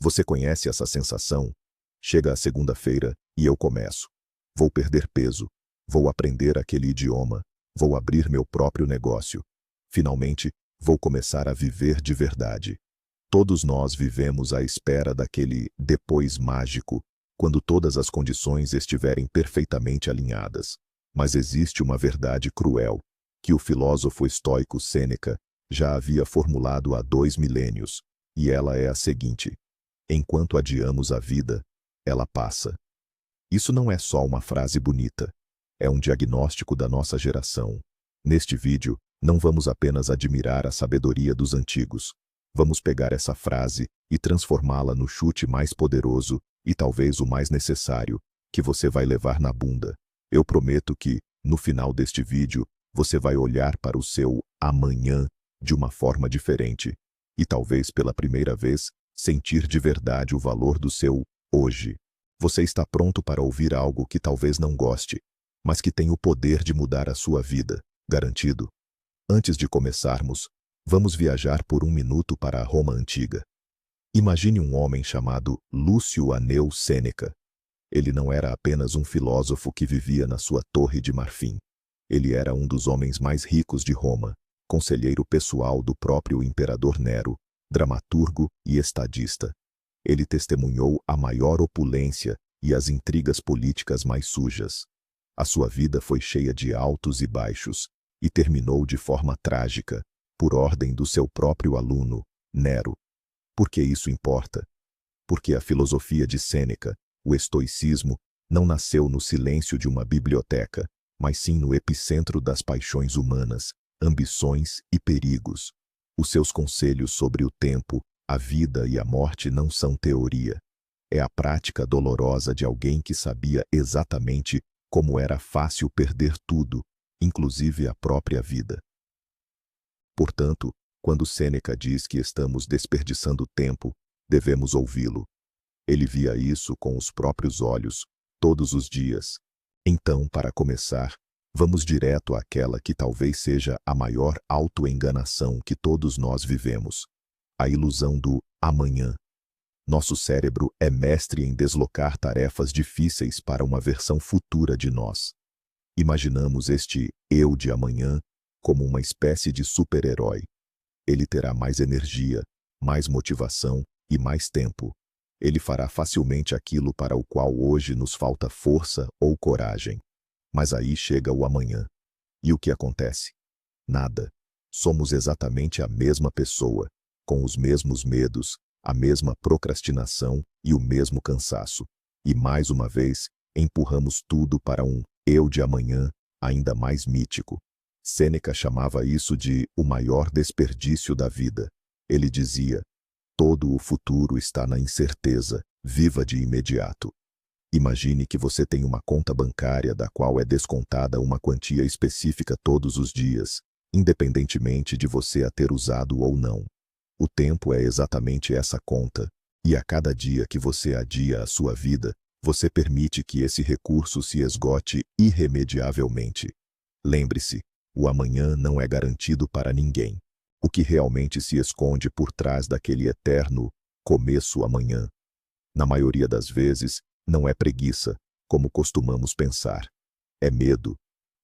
Você conhece essa sensação? Chega a segunda-feira e eu começo. Vou perder peso. Vou aprender aquele idioma. Vou abrir meu próprio negócio. Finalmente, vou começar a viver de verdade. Todos nós vivemos à espera daquele depois mágico, quando todas as condições estiverem perfeitamente alinhadas. Mas existe uma verdade cruel, que o filósofo estoico Sêneca já havia formulado há 2 milênios, e ela é a seguinte: enquanto adiamos a vida, ela passa. Isso não é só uma frase bonita, é um diagnóstico da nossa geração. Neste vídeo, não vamos apenas admirar a sabedoria dos antigos. Vamos pegar essa frase e transformá-la no chute mais poderoso e talvez o mais necessário, que você vai levar na bunda. Eu prometo que, no final deste vídeo, você vai olhar para o seu amanhã de uma forma diferente e talvez pela primeira vez sentir de verdade o valor do seu hoje. Você está pronto para ouvir algo que talvez não goste, mas que tem o poder de mudar a sua vida, garantido? Antes de começarmos, vamos viajar por 1 minuto para a Roma antiga. Imagine um homem chamado Lúcio Aneu Sêneca. Ele não era apenas um filósofo que vivia na sua torre de marfim. Ele era um dos homens mais ricos de Roma, conselheiro pessoal do próprio imperador Nero, dramaturgo e estadista. Ele testemunhou a maior opulência e as intrigas políticas mais sujas. A sua vida foi cheia de altos e baixos, e terminou de forma trágica, por ordem do seu próprio aluno, Nero. Por que isso importa? Porque a filosofia de Sêneca, o estoicismo, não nasceu no silêncio de uma biblioteca, mas sim no epicentro das paixões humanas, ambições e perigos. Os seus conselhos sobre o tempo, a vida e a morte não são teoria. É a prática dolorosa de alguém que sabia exatamente como era fácil perder tudo, inclusive a própria vida. Portanto, quando Sêneca diz que estamos desperdiçando tempo, devemos ouvi-lo. Ele via isso com os próprios olhos, todos os dias. Então, para começar, vamos direto àquela que talvez seja a maior autoenganação que todos nós vivemos: a ilusão do amanhã. Nosso cérebro é mestre em deslocar tarefas difíceis para uma versão futura de nós. Imaginamos este eu de amanhã como uma espécie de super-herói. Ele terá mais energia, mais motivação e mais tempo. Ele fará facilmente aquilo para o qual hoje nos falta força ou coragem. Mas aí chega o amanhã. E o que acontece? Nada. Somos exatamente a mesma pessoa, com os mesmos medos, a mesma procrastinação e o mesmo cansaço. E mais uma vez, empurramos tudo para um eu de amanhã ainda mais mítico. Sêneca chamava isso de o maior desperdício da vida. Ele dizia: todo o futuro está na incerteza, viva de imediato. Imagine que você tem uma conta bancária da qual é descontada uma quantia específica todos os dias, independentemente de você a ter usado ou não. O tempo é exatamente essa conta, e a cada dia que você adia a sua vida, você permite que esse recurso se esgote irremediavelmente. Lembre-se, o amanhã não é garantido para ninguém. O que realmente se esconde por trás daquele eterno começo amanhã? Na maioria das vezes, não é preguiça, como costumamos pensar. É medo.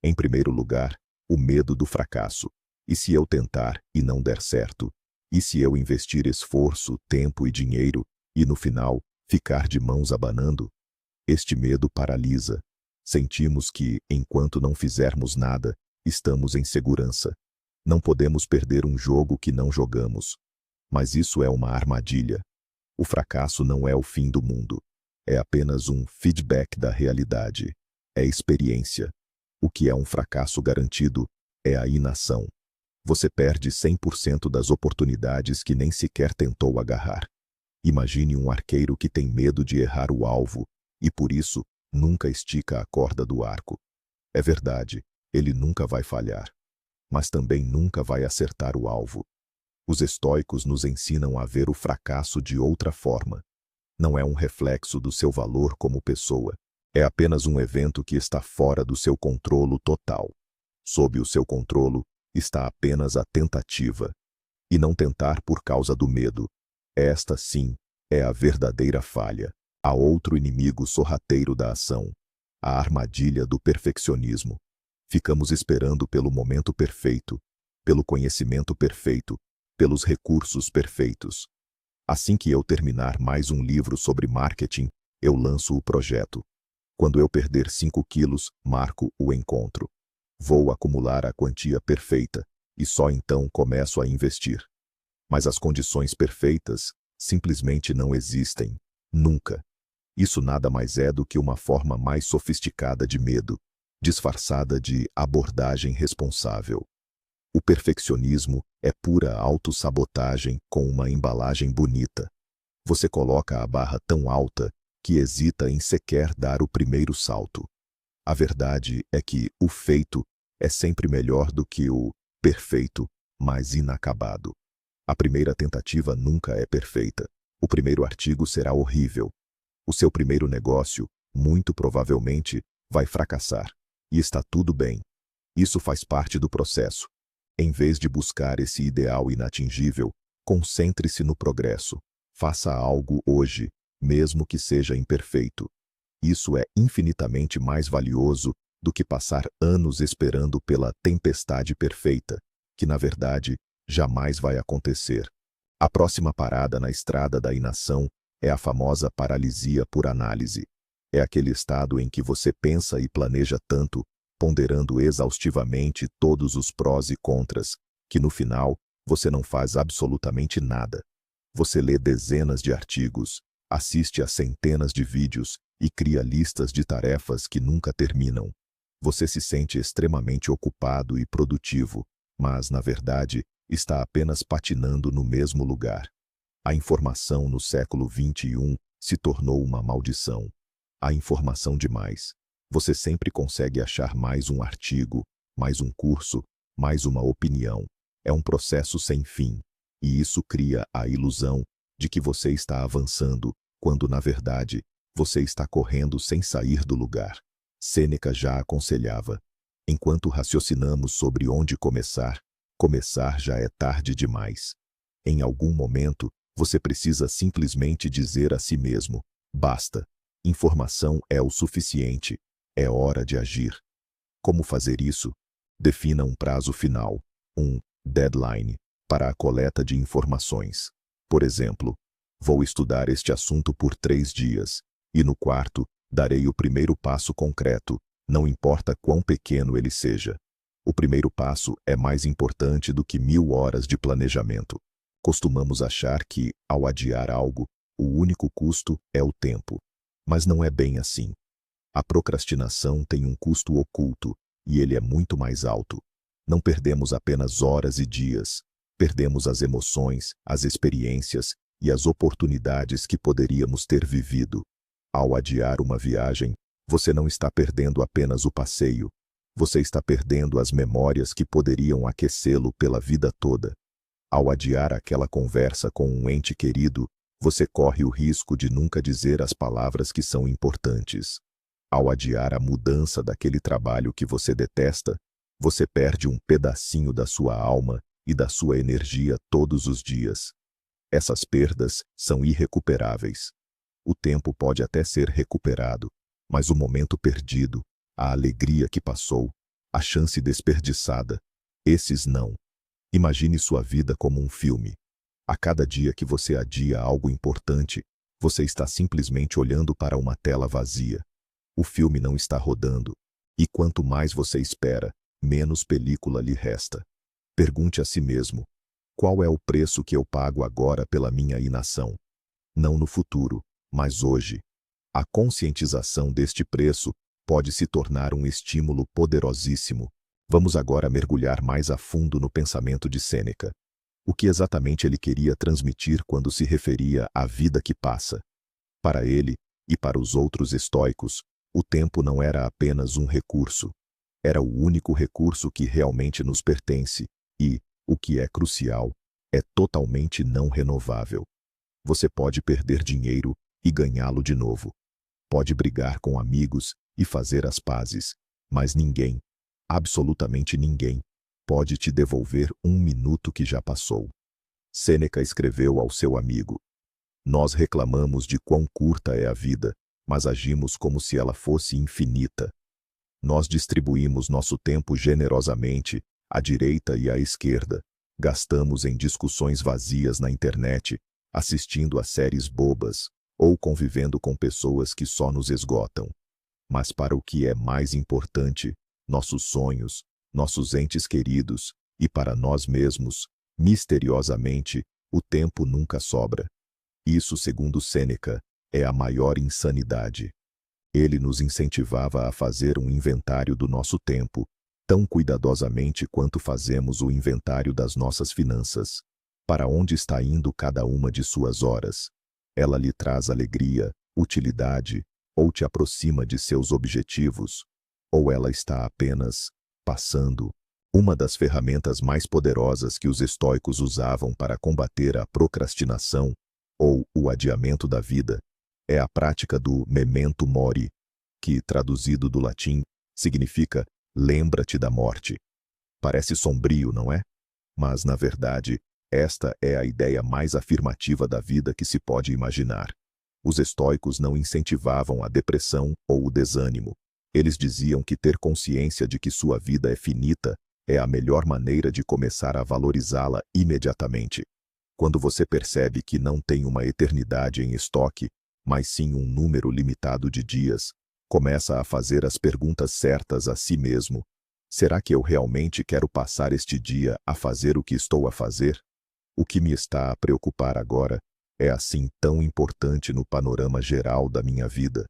Em primeiro lugar, o medo do fracasso. E se eu tentar e não der certo? E se eu investir esforço, tempo e dinheiro, e no final, ficar de mãos abanando? Este medo paralisa. Sentimos que, enquanto não fizermos nada, estamos em segurança. Não podemos perder um jogo que não jogamos. Mas isso é uma armadilha. O fracasso não é o fim do mundo. É apenas um feedback da realidade. É experiência. O que é um fracasso garantido é a inação. Você perde 100% das oportunidades que nem sequer tentou agarrar. Imagine um arqueiro que tem medo de errar o alvo e, por isso, nunca estica a corda do arco. É verdade, ele nunca vai falhar, mas também nunca vai acertar o alvo. Os estoicos nos ensinam a ver o fracasso de outra forma. Não é um reflexo do seu valor como pessoa. É apenas um evento que está fora do seu controlo total. Sob o seu controlo está apenas a tentativa. E não tentar por causa do medo. Esta, sim, É a verdadeira falha. Há outro inimigo sorrateiro da ação. A armadilha do perfeccionismo. Ficamos esperando pelo momento perfeito, pelo conhecimento perfeito, pelos recursos perfeitos. Assim que eu terminar mais um livro sobre marketing, eu lanço o projeto. Quando eu perder 5 quilos, marco o encontro. Vou acumular a quantia perfeita, e só então começo a investir. Mas as condições perfeitas simplesmente não existem, nunca. Isso nada mais é do que uma forma mais sofisticada de medo, disfarçada de abordagem responsável. O perfeccionismo é pura autossabotagem com uma embalagem bonita. Você coloca a barra tão alta que hesita em sequer dar o primeiro salto. A verdade é que o feito é sempre melhor do que o perfeito, mas inacabado. A primeira tentativa nunca é perfeita. O primeiro artigo será horrível. O seu primeiro negócio, muito provavelmente, vai fracassar. E está tudo bem. Isso faz parte do processo. Em vez de buscar esse ideal inatingível, concentre-se no progresso. Faça algo hoje, mesmo que seja imperfeito. Isso é infinitamente mais valioso do que passar anos esperando pela tempestade perfeita, que na verdade jamais vai acontecer. A próxima parada na estrada da inação é a famosa paralisia por análise. É aquele estado em que você pensa e planeja tanto, ponderando exaustivamente todos os prós e contras, que no final você não faz absolutamente nada. Você lê dezenas de artigos, assiste a centenas de vídeos e cria listas de tarefas que nunca terminam. Você se sente extremamente ocupado e produtivo, mas, na verdade, está apenas patinando no mesmo lugar. A informação no século XXI se tornou uma maldição. A informação demais. Você sempre consegue achar mais um artigo, mais um curso, mais uma opinião. É um processo sem fim. E isso cria a ilusão de que você está avançando, quando, na verdade, você está correndo sem sair do lugar. Sêneca já aconselhava: enquanto raciocinamos sobre onde começar, começar já é tarde demais. Em algum momento, você precisa simplesmente dizer a si mesmo: basta. Informação é o suficiente. É hora de agir. Como fazer isso? Defina um prazo final, um deadline, para a coleta de informações. Por exemplo, vou estudar este assunto por 3 dias, e no quarto, darei o primeiro passo concreto, não importa quão pequeno ele seja. O primeiro passo é mais importante do que 1000 horas de planejamento. Costumamos achar que, ao adiar algo, o único custo é o tempo. Mas não é bem assim. A procrastinação tem um custo oculto, e ele é muito mais alto. Não perdemos apenas horas e dias. Perdemos as emoções, as experiências e as oportunidades que poderíamos ter vivido. Ao adiar uma viagem, você não está perdendo apenas o passeio. Você está perdendo as memórias que poderiam aquecê-lo pela vida toda. Ao adiar aquela conversa com um ente querido, você corre o risco de nunca dizer as palavras que são importantes. Ao adiar a mudança daquele trabalho que você detesta, você perde um pedacinho da sua alma e da sua energia todos os dias. Essas perdas são irrecuperáveis. O tempo pode até ser recuperado, mas o momento perdido, a alegria que passou, a chance desperdiçada, esses não. Imagine sua vida como um filme. A cada dia que você adia algo importante, você está simplesmente olhando para uma tela vazia. O filme não está rodando, e quanto mais você espera, menos película lhe resta. Pergunte a si mesmo: qual é o preço que eu pago agora pela minha inação? Não no futuro, mas hoje. A conscientização deste preço pode se tornar um estímulo poderosíssimo. Vamos agora mergulhar mais a fundo no pensamento de Sêneca. O que exatamente ele queria transmitir quando se referia à vida que passa? Para ele, e para os outros estoicos, o tempo não era apenas um recurso. Era o único recurso que realmente nos pertence e, o que é crucial, é totalmente não renovável. Você pode perder dinheiro e ganhá-lo de novo. Pode brigar com amigos e fazer as pazes, mas ninguém, absolutamente ninguém, pode te devolver 1 minuto que já passou. Sêneca escreveu ao seu amigo: Nós reclamamos de quão curta é a vida, mas agimos como se ela fosse infinita. Nós distribuímos nosso tempo generosamente, à direita e à esquerda. Gastamos em discussões vazias na internet, assistindo a séries bobas, ou convivendo com pessoas que só nos esgotam. Mas para o que é mais importante, nossos sonhos, nossos entes queridos, e para nós mesmos, misteriosamente, o tempo nunca sobra. Isso, segundo Sêneca, é a maior insanidade. Ele nos incentivava a fazer um inventário do nosso tempo, tão cuidadosamente quanto fazemos o inventário das nossas finanças. Para onde está indo cada uma de suas horas? Ela lhe traz alegria, utilidade, ou te aproxima de seus objetivos? Ou ela está apenas passando? Uma das ferramentas mais poderosas que os estoicos usavam para combater a procrastinação, ou o adiamento da vida, é a prática do memento mori, que, traduzido do latim, significa lembra-te da morte. Parece sombrio, não é? Mas, na verdade, esta é a ideia mais afirmativa da vida que se pode imaginar. Os estoicos não incentivavam a depressão ou o desânimo. Eles diziam que ter consciência de que sua vida é finita é a melhor maneira de começar a valorizá-la imediatamente. Quando você percebe que não tem uma eternidade em estoque, mas sim um número limitado de dias, começa a fazer as perguntas certas a si mesmo. Será que eu realmente quero passar este dia a fazer o que estou a fazer? O que me está a preocupar agora é assim tão importante no panorama geral da minha vida.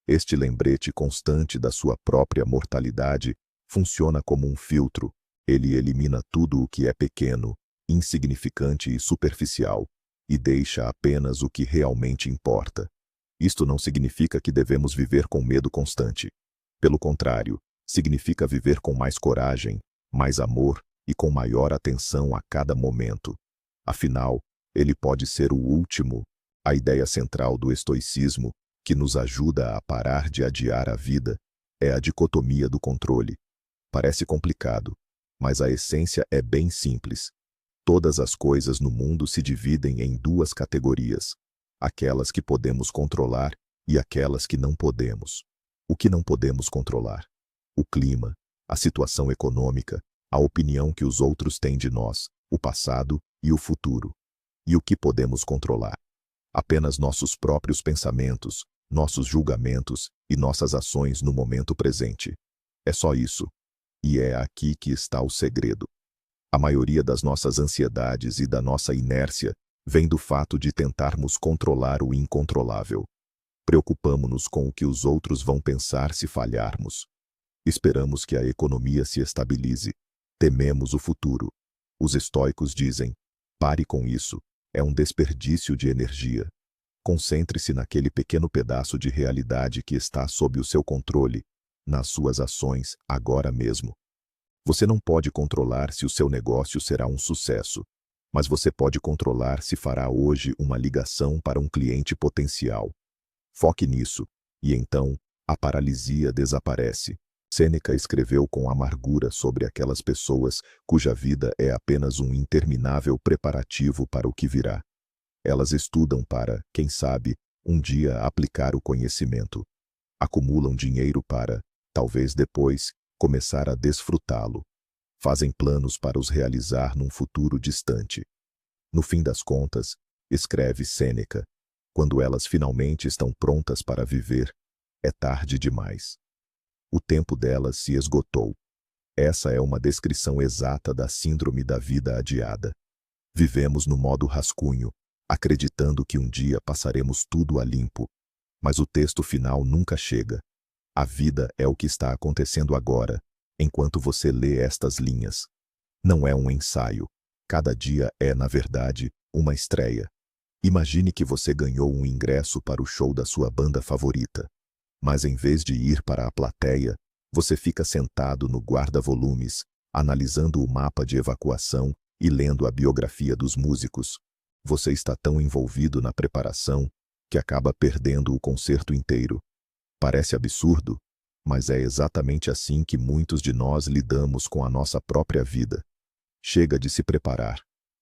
Este lembrete constante da sua própria mortalidade funciona como um filtro. Ele elimina tudo o que é pequeno, insignificante e superficial, e deixa apenas o que realmente importa. Isto não significa que devemos viver com medo constante. Pelo contrário, significa viver com mais coragem, mais amor e com maior atenção a cada momento. Afinal, ele pode ser o último, a ideia central do estoicismo, que nos ajuda a parar de adiar a vida, é a dicotomia do controle. Parece complicado, mas a essência é bem simples. Todas as coisas no mundo se dividem em duas categorias: aquelas que podemos controlar e aquelas que não podemos. O que não podemos controlar? O clima, a situação econômica, a opinião que os outros têm de nós, o passado e o futuro. E o que podemos controlar? Apenas nossos próprios pensamentos, nossos julgamentos e nossas ações no momento presente. É só isso. E é aqui que está o segredo. A maioria das nossas ansiedades e da nossa inércia vem do fato de tentarmos controlar o incontrolável. Preocupamo-nos com o que os outros vão pensar se falharmos. Esperamos que a economia se estabilize. Tememos o futuro. Os estoicos dizem: pare com isso, é um desperdício de energia. Concentre-se naquele pequeno pedaço de realidade que está sob o seu controle, nas suas ações, agora mesmo. Você não pode controlar se o seu negócio será um sucesso, mas você pode controlar se fará hoje uma ligação para um cliente potencial. Foque nisso, e então, a paralisia desaparece. Sêneca escreveu com amargura sobre aquelas pessoas cuja vida é apenas um interminável preparativo para o que virá. Elas estudam para, quem sabe, um dia aplicar o conhecimento. Acumulam dinheiro para, talvez depois, começar a desfrutá-lo. Fazem planos para os realizar num futuro distante. No fim das contas, escreve Sêneca, quando elas finalmente estão prontas para viver, é tarde demais. O tempo delas se esgotou. Essa é uma descrição exata da síndrome da vida adiada. Vivemos no modo rascunho, acreditando que um dia passaremos tudo a limpo. Mas o texto final nunca chega. A vida é o que está acontecendo agora, enquanto você lê estas linhas. Não é um ensaio. Cada dia é, na verdade, uma estreia. Imagine que você ganhou um ingresso para o show da sua banda favorita. Mas em vez de ir para a plateia, você fica sentado no guarda-volumes, analisando o mapa de evacuação e lendo a biografia dos músicos. Você está tão envolvido na preparação que acaba perdendo o concerto inteiro. Parece absurdo, mas é exatamente assim que muitos de nós lidamos com a nossa própria vida. Chega de se preparar.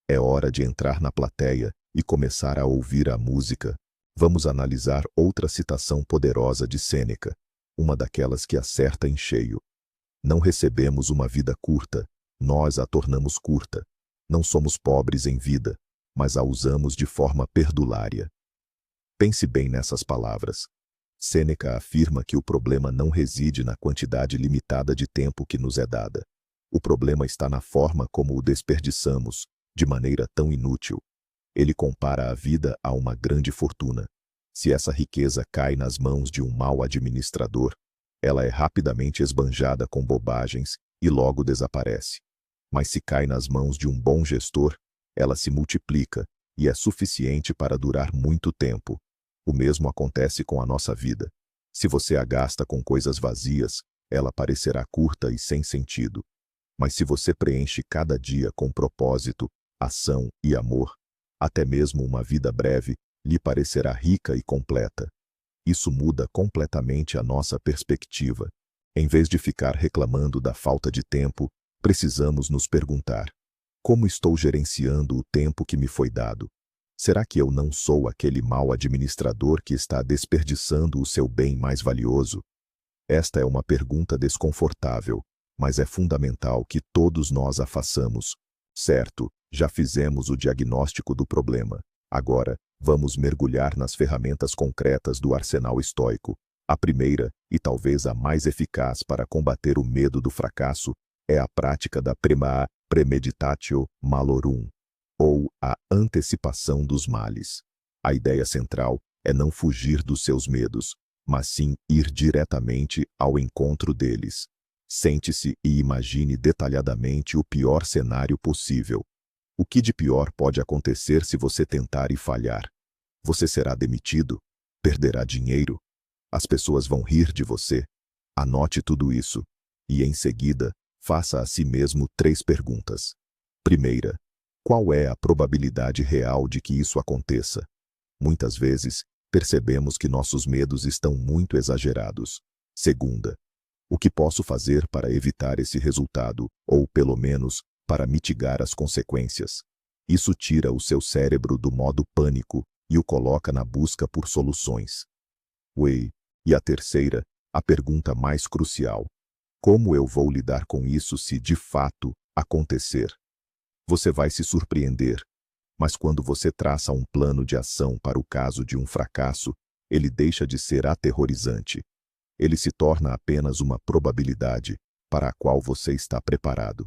É hora de entrar na plateia e começar a ouvir a música, vamos analisar outra citação poderosa de Sêneca, uma daquelas que acerta em cheio. Não recebemos uma vida curta, nós a tornamos curta. Não somos pobres em vida, mas a usamos de forma perdulária. Pense bem nessas palavras. Sêneca afirma que o problema não reside na quantidade limitada de tempo que nos é dada. O problema está na forma como o desperdiçamos, de maneira tão inútil. Ele compara a vida a uma grande fortuna. Se essa riqueza cai nas mãos de um mau administrador, ela é rapidamente esbanjada com bobagens e logo desaparece. Mas se cai nas mãos de um bom gestor, ela se multiplica e é suficiente para durar muito tempo. O mesmo acontece com a nossa vida. Se você a gasta com coisas vazias, ela parecerá curta e sem sentido. Mas se você preenche cada dia com propósito, ação e amor, até mesmo uma vida breve lhe parecerá rica e completa. Isso muda completamente a nossa perspectiva. Em vez de ficar reclamando da falta de tempo, precisamos nos perguntar: como estou gerenciando o tempo que me foi dado? Será que eu não sou aquele mau administrador que está desperdiçando o seu bem mais valioso? Esta é uma pergunta desconfortável, mas é fundamental que todos nós a façamos. Certo, já fizemos o diagnóstico do problema. Agora, vamos mergulhar nas ferramentas concretas do arsenal estoico. A primeira, e talvez a mais eficaz para combater o medo do fracasso, é a prática da premeditatio malorum, ou a antecipação dos males. A ideia central é não fugir dos seus medos, mas sim ir diretamente ao encontro deles. Sente-se e imagine detalhadamente o pior cenário possível. O que de pior pode acontecer se você tentar e falhar? Você será demitido? Perderá dinheiro? As pessoas vão rir de você? Anote tudo isso e, em seguida, faça a si mesmo 3 perguntas. Primeira, qual é a probabilidade real de que isso aconteça? Muitas vezes, percebemos que nossos medos estão muito exagerados. Segunda, o que posso fazer para evitar esse resultado, ou, pelo menos, para mitigar as consequências? Isso tira o seu cérebro do modo pânico e o coloca na busca por soluções. E a terceira, a pergunta mais crucial: como eu vou lidar com isso se de fato acontecer? Você vai se surpreender, mas quando você traça um plano de ação para o caso de um fracasso, ele deixa de ser aterrorizante. Ele se torna apenas uma probabilidade para a qual você está preparado.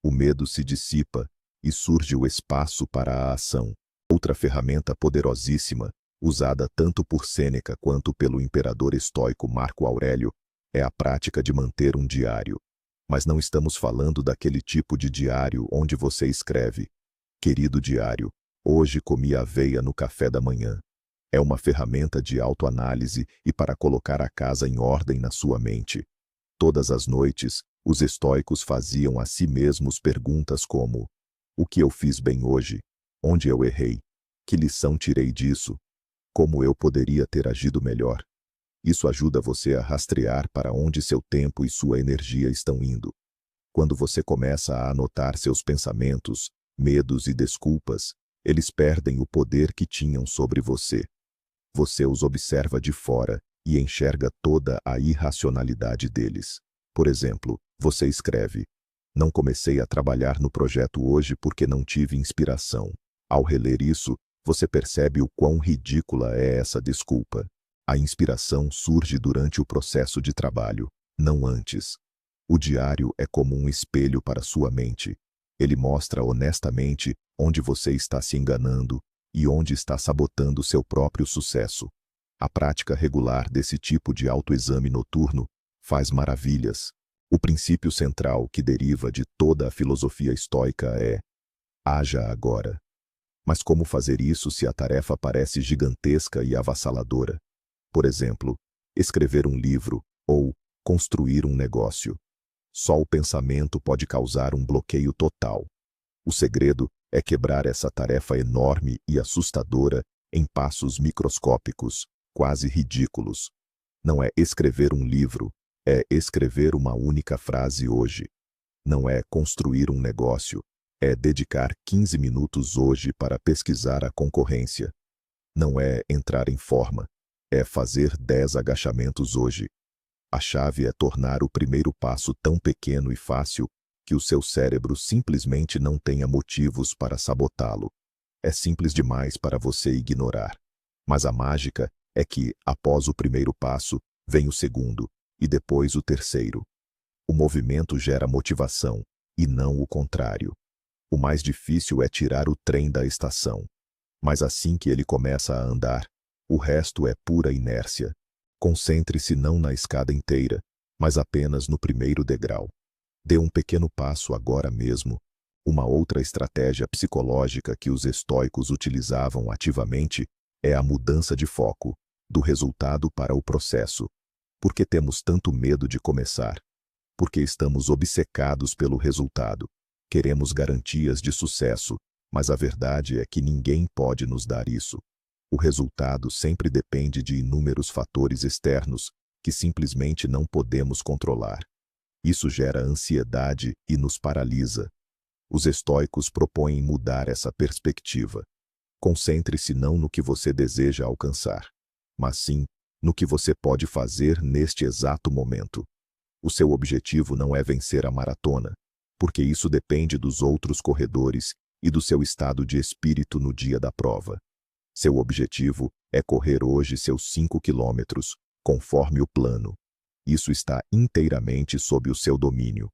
O medo se dissipa e surge o espaço para a ação. Outra ferramenta poderosíssima, usada tanto por Sêneca quanto pelo imperador estoico Marco Aurélio, é a prática de manter um diário. Mas não estamos falando daquele tipo de diário onde você escreve: querido diário, hoje comi aveia no café da manhã. É uma ferramenta de autoanálise e para colocar a casa em ordem na sua mente. Todas as noites, os estoicos faziam a si mesmos perguntas como: o que eu fiz bem hoje? Onde eu errei? Que lição tirei disso? Como eu poderia ter agido melhor? Isso ajuda você a rastrear para onde seu tempo e sua energia estão indo. Quando você começa a anotar seus pensamentos, medos e desculpas, eles perdem o poder que tinham sobre você. Você os observa de fora e enxerga toda a irracionalidade deles. Por exemplo, você escreve: não comecei a trabalhar no projeto hoje porque não tive inspiração. Ao reler isso, você percebe o quão ridícula é essa desculpa. A inspiração surge durante o processo de trabalho, não antes. O diário é como um espelho para sua mente. Ele mostra honestamente onde você está se enganando e onde está sabotando seu próprio sucesso. A prática regular desse tipo de autoexame noturno faz maravilhas. O princípio central que deriva de toda a filosofia estoica é: haja agora. Mas como fazer isso se a tarefa parece gigantesca e avassaladora? Por exemplo, escrever um livro ou construir um negócio. Só o pensamento pode causar um bloqueio total. O segredo é quebrar essa tarefa enorme e assustadora em passos microscópicos, quase ridículos. Não é escrever um livro, é escrever uma única frase hoje. Não é construir um negócio, É dedicar 15 minutos hoje para pesquisar a concorrência. Não é entrar em forma. É fazer 10 agachamentos hoje. A chave é tornar o primeiro passo tão pequeno e fácil que o seu cérebro simplesmente não tenha motivos para sabotá-lo. É simples demais para você ignorar. Mas a mágica é que, após o primeiro passo, vem o segundo, e depois o terceiro. O movimento gera motivação, e não o contrário. O mais difícil é tirar o trem da estação. Mas assim que ele começa a andar, o resto é pura inércia. Concentre-se não na escada inteira, mas apenas no primeiro degrau. Dê um pequeno passo agora mesmo. Uma outra estratégia psicológica que os estoicos utilizavam ativamente é a mudança de foco, do resultado para o processo. Por que temos tanto medo de começar? Porque estamos obcecados pelo resultado. Queremos garantias de sucesso, mas a verdade é que ninguém pode nos dar isso. O resultado sempre depende de inúmeros fatores externos que simplesmente não podemos controlar. Isso gera ansiedade e nos paralisa. Os estoicos propõem mudar essa perspectiva. Concentre-se não no que você deseja alcançar, mas sim no que você pode fazer neste exato momento. O seu objetivo não é vencer a maratona, porque isso depende dos outros corredores e do seu estado de espírito no dia da prova. Seu objetivo é correr hoje seus 5 quilômetros, conforme o plano. Isso está inteiramente sob o seu domínio.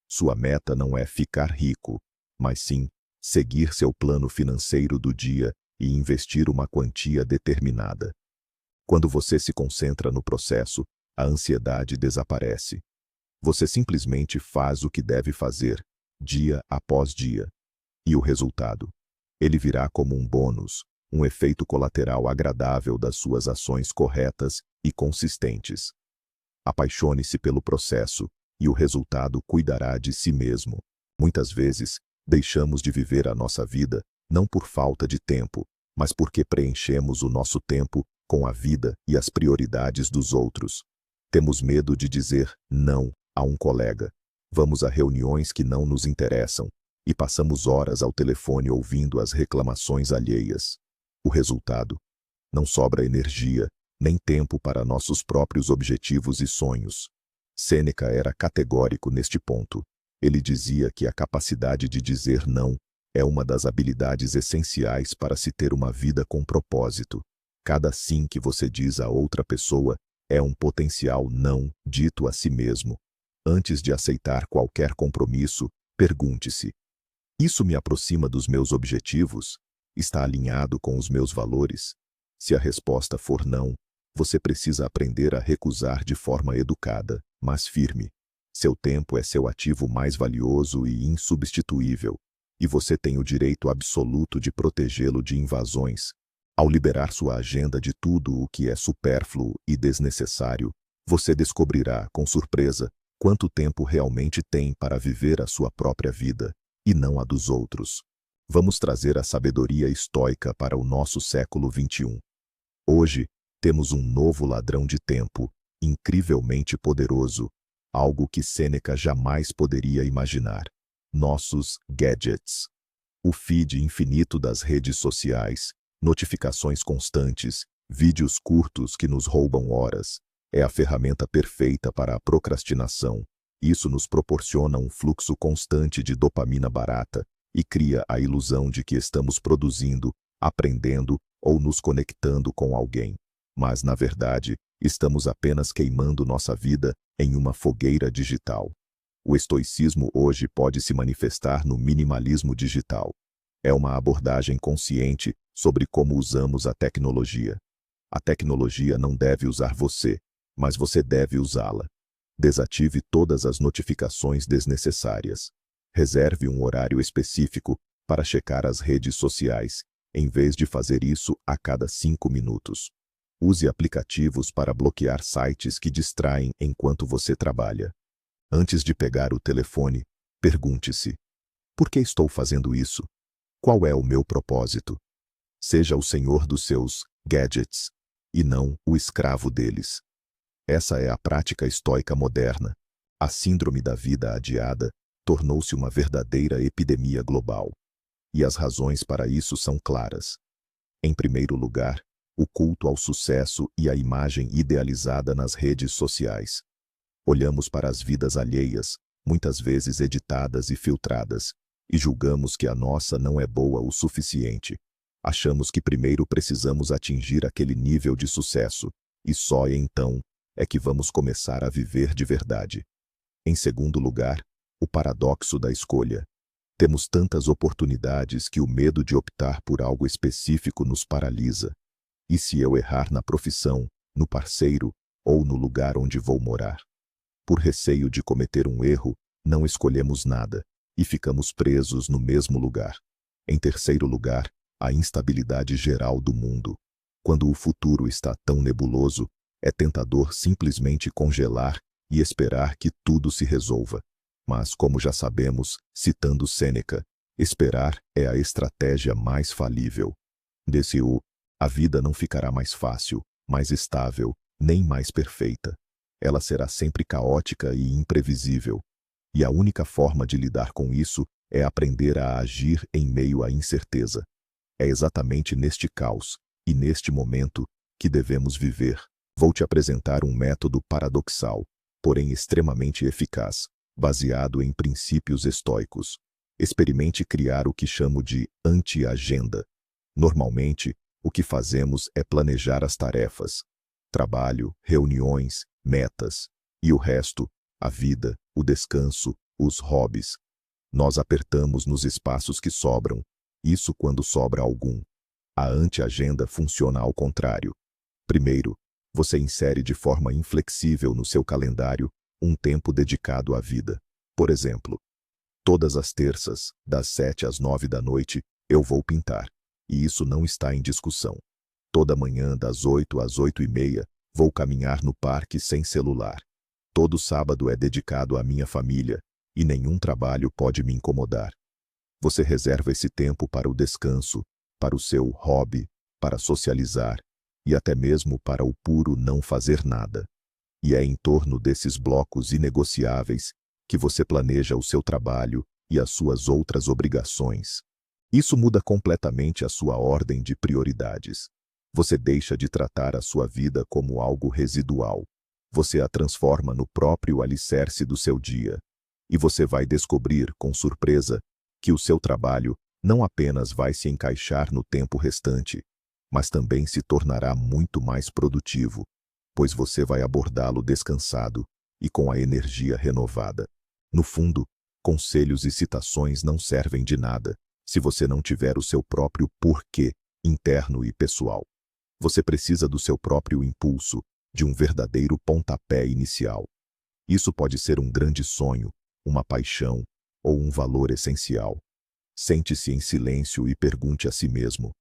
Sua meta não é ficar rico, mas sim seguir seu plano financeiro do dia e investir uma quantia determinada. Quando você se concentra no processo, a ansiedade desaparece. Você simplesmente faz o que deve fazer, dia após dia. E o resultado? Ele virá como um bônus, um efeito colateral agradável das suas ações corretas e consistentes. Apaixone-se pelo processo, e o resultado cuidará de si mesmo. Muitas vezes, deixamos de viver a nossa vida, não por falta de tempo, mas porque preenchemos o nosso tempo com a vida e as prioridades dos outros. Temos medo de dizer não a um colega. Vamos a reuniões que não nos interessam, e passamos horas ao telefone ouvindo as reclamações alheias. O resultado? Não sobra energia, nem tempo para nossos próprios objetivos e sonhos. Sêneca era categórico neste ponto. Ele dizia que a capacidade de dizer não é uma das habilidades essenciais para se ter uma vida com propósito. Cada sim que você diz a outra pessoa é um potencial não dito a si mesmo. Antes de aceitar qualquer compromisso, pergunte-se: isso me aproxima dos meus objetivos? Está alinhado com os meus valores? Se a resposta for não, você precisa aprender a recusar de forma educada, mas firme. Seu tempo é seu ativo mais valioso e insubstituível, e você tem o direito absoluto de protegê-lo de invasões. Ao liberar sua agenda de tudo o que é supérfluo e desnecessário, você descobrirá, com surpresa, quanto tempo realmente tem para viver a sua própria vida, e não a dos outros. Vamos trazer a sabedoria estoica para o nosso século XXI. Hoje, temos um novo ladrão de tempo, incrivelmente poderoso, algo que Sêneca jamais poderia imaginar: nossos gadgets. O feed infinito das redes sociais, notificações constantes, vídeos curtos que nos roubam horas, é a ferramenta perfeita para a procrastinação. Isso nos proporciona um fluxo constante de dopamina barata e cria a ilusão de que estamos produzindo, aprendendo ou nos conectando com alguém. Mas, na verdade, estamos apenas queimando nossa vida em uma fogueira digital. O estoicismo hoje pode se manifestar no minimalismo digital. É uma abordagem consciente sobre como usamos a tecnologia. A tecnologia não deve usar você, mas você deve usá-la. Desative todas as notificações desnecessárias. Reserve um horário específico para checar as redes sociais, em vez de fazer isso a cada 5 minutos. Use aplicativos para bloquear sites que distraem enquanto você trabalha. Antes de pegar o telefone, pergunte-se: por que estou fazendo isso? Qual é o meu propósito? Seja o senhor dos seus gadgets, e não o escravo deles. Essa é a prática estoica moderna. A síndrome da vida adiada tornou-se uma verdadeira epidemia global. E as razões para isso são claras. Em primeiro lugar, o culto ao sucesso e a imagem idealizada nas redes sociais. Olhamos para as vidas alheias, muitas vezes editadas e filtradas, e julgamos que a nossa não é boa o suficiente. Achamos que primeiro precisamos atingir aquele nível de sucesso, e só então é que vamos começar a viver de verdade. Em segundo lugar, o paradoxo da escolha. Temos tantas oportunidades que o medo de optar por algo específico nos paralisa. E se eu errar na profissão, no parceiro ou no lugar onde vou morar? Por receio de cometer um erro, não escolhemos nada e ficamos presos no mesmo lugar. Em terceiro lugar, a instabilidade geral do mundo. Quando o futuro está tão nebuloso, é tentador simplesmente congelar e esperar que tudo se resolva. Mas, como já sabemos, citando Sêneca, esperar é a estratégia mais falível. A vida não ficará mais fácil, mais estável, nem mais perfeita. Ela será sempre caótica e imprevisível. E a única forma de lidar com isso é aprender a agir em meio à incerteza. É exatamente neste caos, e neste momento, que devemos viver. Vou te apresentar um método paradoxal, porém extremamente eficaz, baseado em princípios estoicos. Experimente criar o que chamo de anti-agenda. Normalmente, o que fazemos é planejar as tarefas, trabalho, reuniões, metas, e o resto, a vida, o descanso, os hobbies. Nós apertamos nos espaços que sobram, isso quando sobra algum. A anti-agenda funciona ao contrário. Primeiro, você insere de forma inflexível no seu calendário um tempo dedicado à vida. Por exemplo, todas as terças, das 7 às 9 da noite, eu vou pintar. E isso não está em discussão. Toda manhã, das 8 às 8:30, vou caminhar no parque sem celular. Todo sábado é dedicado à minha família, e nenhum trabalho pode me incomodar. Você reserva esse tempo para o descanso, para o seu hobby, para socializar, e até mesmo para o puro não fazer nada. E é em torno desses blocos inegociáveis que você planeja o seu trabalho e as suas outras obrigações. Isso muda completamente a sua ordem de prioridades. Você deixa de tratar a sua vida como algo residual. Você a transforma no próprio alicerce do seu dia. E você vai descobrir, com surpresa, que o seu trabalho não apenas vai se encaixar no tempo restante, mas também se tornará muito mais produtivo, pois você vai abordá-lo descansado e com a energia renovada. No fundo, conselhos e citações não servem de nada se você não tiver o seu próprio porquê interno e pessoal. Você precisa do seu próprio impulso, de um verdadeiro pontapé inicial. Isso pode ser um grande sonho, uma paixão ou um valor essencial. Sente-se em silêncio e pergunte a si mesmo: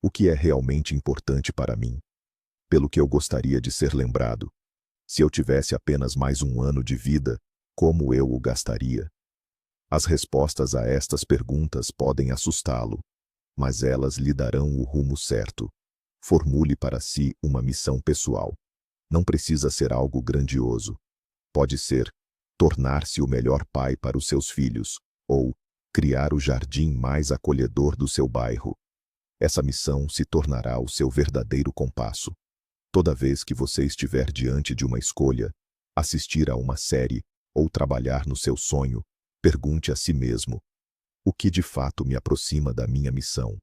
o que é realmente importante para mim? Pelo que eu gostaria de ser lembrado? Se eu tivesse apenas mais um ano de vida, como eu o gastaria? As respostas a estas perguntas podem assustá-lo, mas elas lhe darão o rumo certo. Formule para si uma missão pessoal. Não precisa ser algo grandioso. Pode ser tornar-se o melhor pai para os seus filhos, ou criar o jardim mais acolhedor do seu bairro. Essa missão se tornará o seu verdadeiro compasso. Toda vez que você estiver diante de uma escolha, assistir a uma série ou trabalhar no seu sonho, pergunte a si mesmo: o que de fato me aproxima da minha missão?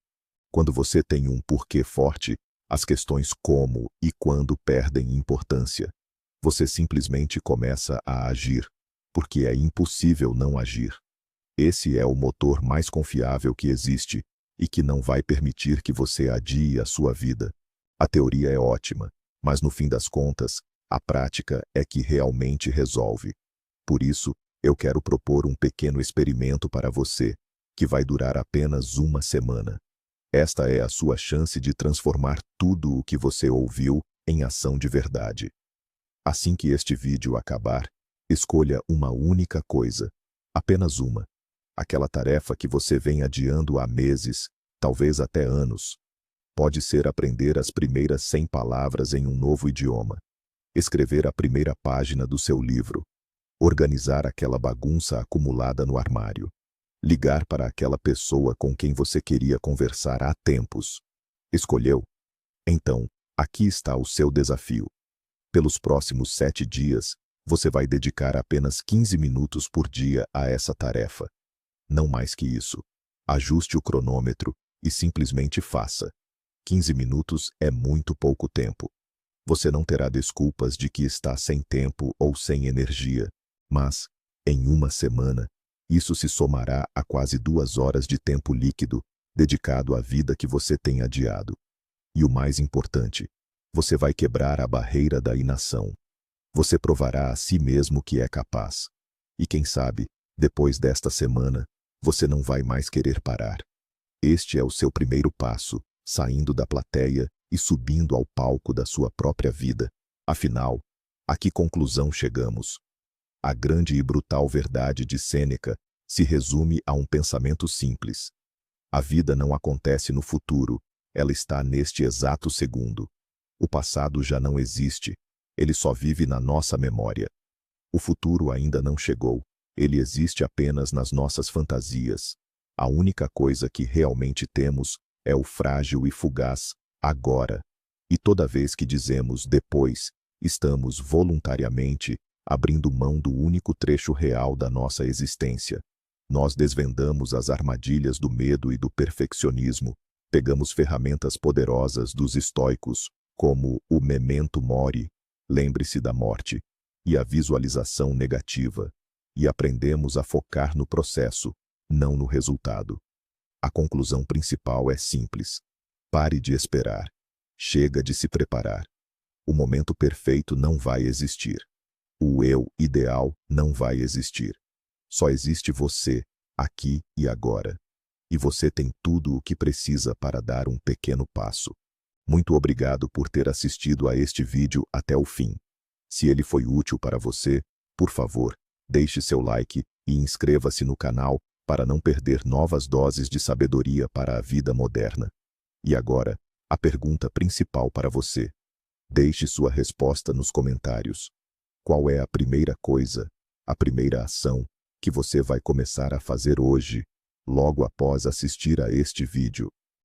Quando você tem um porquê forte, as questões como e quando perdem importância. Você simplesmente começa a agir, porque é impossível não agir. Esse é o motor mais confiável que existe e que não vai permitir que você adie a sua vida. A teoria é ótima, mas no fim das contas, a prática é que realmente resolve. Por isso, eu quero propor um pequeno experimento para você, que vai durar apenas uma semana. Esta é a sua chance de transformar tudo o que você ouviu em ação de verdade. Assim que este vídeo acabar, escolha uma única coisa, apenas uma. Aquela tarefa que você vem adiando há meses, talvez até anos. Pode ser aprender as primeiras 100 palavras em um novo idioma, escrever a primeira página do seu livro, organizar aquela bagunça acumulada no armário, ligar para aquela pessoa com quem você queria conversar há tempos. Escolheu? Então, aqui está o seu desafio. Pelos próximos 7 dias, você vai dedicar apenas 15 minutos por dia a essa tarefa. Não mais que isso. Ajuste o cronômetro e simplesmente faça. 15 minutos é muito pouco tempo. Você não terá desculpas de que está sem tempo ou sem energia, mas, em uma semana, isso se somará a quase 2 horas de tempo líquido dedicado à vida que você tem adiado. E o mais importante, você vai quebrar a barreira da inação. Você provará a si mesmo que é capaz. E quem sabe, depois desta semana, você não vai mais querer parar. Este é o seu primeiro passo, saindo da plateia e subindo ao palco da sua própria vida. Afinal, a que conclusão chegamos? A grande e brutal verdade de Sêneca se resume a um pensamento simples. A vida não acontece no futuro, ela está neste exato segundo. O passado já não existe, ele só vive na nossa memória. O futuro ainda não chegou, ele existe apenas nas nossas fantasias. A única coisa que realmente temos é o frágil e fugaz agora. E toda vez que dizemos depois, estamos voluntariamente abrindo mão do único trecho real da nossa existência. Nós desvendamos as armadilhas do medo e do perfeccionismo, pegamos ferramentas poderosas dos estoicos, como o memento mori, lembre-se da morte, e a visualização negativa, e aprendemos a focar no processo, não no resultado. A conclusão principal é simples. Pare de esperar. Chega de se preparar. O momento perfeito não vai existir. O eu ideal não vai existir. Só existe você, aqui e agora. E você tem tudo o que precisa para dar um pequeno passo. Muito obrigado por ter assistido a este vídeo até o fim. Se ele foi útil para você, por favor, deixe seu like e inscreva-se no canal para não perder novas doses de sabedoria para a vida moderna. E agora, a pergunta principal para você. Deixe sua resposta nos comentários. Qual é a primeira coisa, a primeira ação, que você vai começar a fazer hoje, logo após assistir a este vídeo?